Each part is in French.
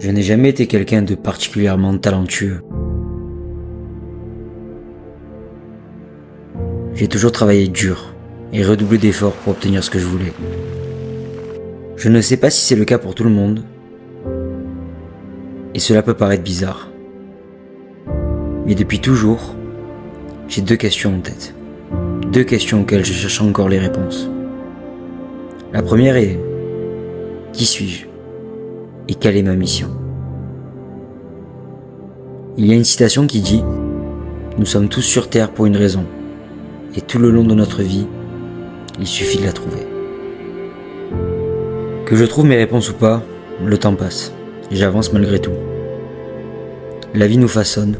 Je n'ai jamais été quelqu'un de particulièrement talentueux. J'ai toujours travaillé dur et redoublé d'efforts pour obtenir ce que je voulais. Je ne sais pas si c'est le cas pour tout le monde, et cela peut paraître bizarre. Mais depuis toujours, j'ai deux questions en tête. Deux questions auxquelles je cherche encore les réponses. La première est: qui suis-je? Et quelle est ma mission? Il y a une citation qui dit: nous sommes tous sur Terre pour une raison, et tout le long de notre vie, il suffit de la trouver. Que je trouve mes réponses ou pas, le temps passe, et j'avance malgré tout. La vie nous façonne.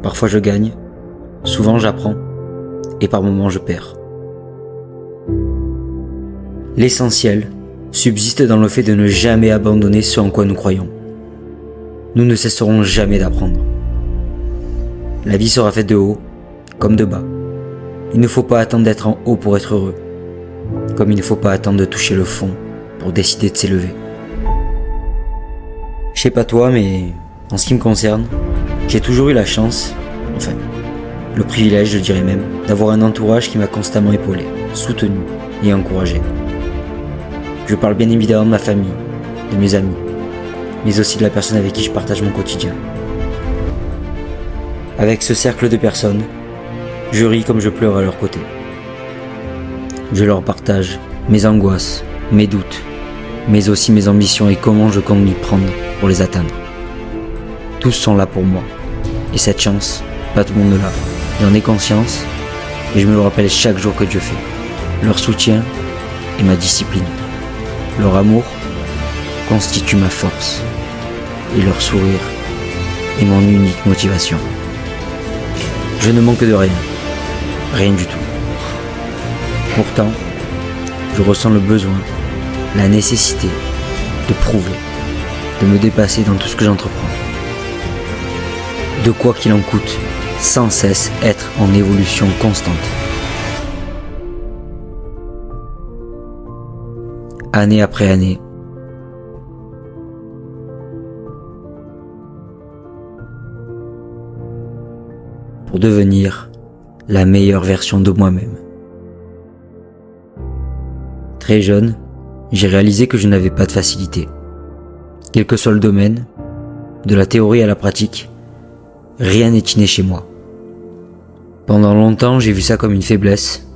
Parfois je gagne, souvent j'apprends, et par moments je perds. L'essentiel subsiste dans le fait de ne jamais abandonner ce en quoi nous croyons. Nous ne cesserons jamais d'apprendre. La vie sera faite de haut comme de bas. Il ne faut pas attendre d'être en haut pour être heureux, comme il ne faut pas attendre de toucher le fond pour décider de s'élever. Je sais pas toi, mais en ce qui me concerne, j'ai toujours eu la chance, enfin, le privilège, je dirais même, d'avoir un entourage qui m'a constamment épaulé, soutenu et encouragé. Je parle bien évidemment de ma famille, de mes amis, mais aussi de la personne avec qui je partage mon quotidien. Avec ce cercle de personnes, je ris comme je pleure à leur côté. Je leur partage mes angoisses, mes doutes, mais aussi mes ambitions et comment je compte m'y prendre pour les atteindre. Tous sont là pour moi, et cette chance, pas tout le monde l'a. J'en ai conscience, et je me le rappelle chaque jour que Dieu fait. Leur soutien est ma discipline. Leur amour constitue ma force, et leur sourire est mon unique motivation. Je ne manque de rien, rien du tout. Pourtant, je ressens le besoin, la nécessité de prouver, de me dépasser dans tout ce que j'entreprends. De quoi qu'il en coûte, sans cesse être en évolution constante. Année après année, pour devenir la meilleure version de moi-même. Très jeune, j'ai réalisé que je n'avais pas de facilité. Quel que soit le domaine, de la théorie à la pratique, rien n'est inné chez moi. Pendant longtemps, j'ai vu ça comme une faiblesse.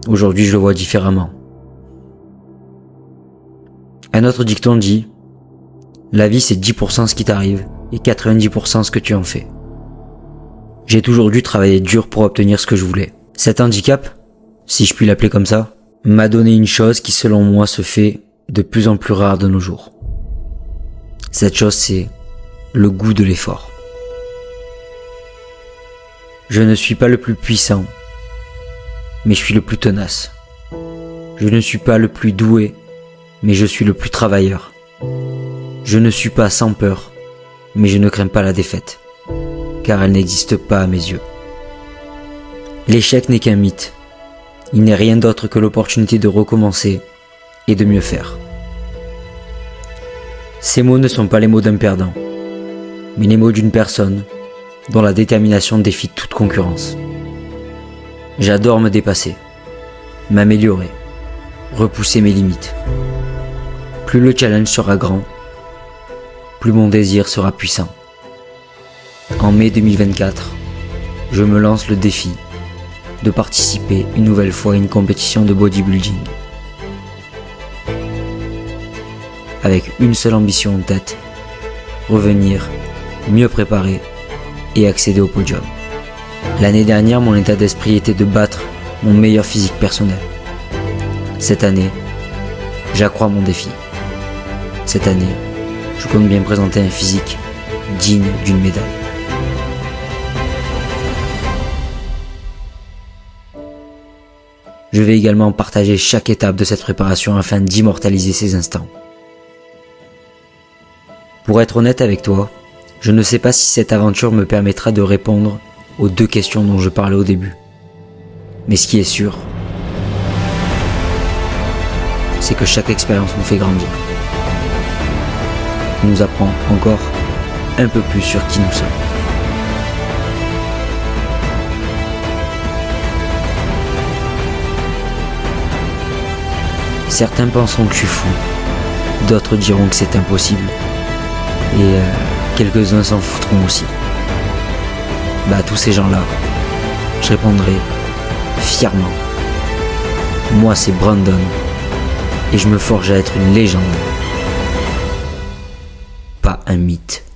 Aujourd'hui, je le vois différemment. Un autre dicton dit: la vie c'est 10% ce qui t'arrive et 90% ce que tu en fais. J'ai toujours dû travailler dur pour obtenir ce que je voulais. Cet handicap, si je puis l'appeler comme ça, m'a donné une chose qui selon moi se fait de plus en plus rare de nos jours. Cette chose, c'est le goût de l'effort. Je ne suis pas le plus puissant, mais je suis le plus tenace. Je ne suis pas le plus doué, mais je suis le plus travailleur. Je ne suis pas sans peur, mais je ne crains pas la défaite, car elle n'existe pas à mes yeux. L'échec n'est qu'un mythe. Il n'est rien d'autre que l'opportunité de recommencer et de mieux faire. Ces mots ne sont pas les mots d'un perdant, mais les mots d'une personne dont la détermination défie toute concurrence. J'adore me dépasser, m'améliorer, repousser mes limites. Plus le challenge sera grand, plus mon désir sera puissant. En mai 2024, je me lance le défi de participer une nouvelle fois à une compétition de bodybuilding. Avec une seule ambition en tête: revenir mieux préparé et accéder au podium. L'année dernière, mon état d'esprit était de battre mon meilleur physique personnel. Cette année, j'accrois mon défi. Cette année, je compte bien présenter un physique digne d'une médaille. Je vais également partager chaque étape de cette préparation afin d'immortaliser ces instants. Pour être honnête avec toi, je ne sais pas si cette aventure me permettra de répondre aux deux questions dont je parlais au début. Mais ce qui est sûr, c'est que chaque expérience nous fait grandir. nous apprend encore un peu plus sur qui nous sommes. Certains penseront que je suis fou, d'autres diront que c'est impossible, et quelques-uns s'en foutront aussi. À tous ces gens-là, je répondrai fièrement, moi c'est Brandon, et je me forge à être une légende, pas un mythe.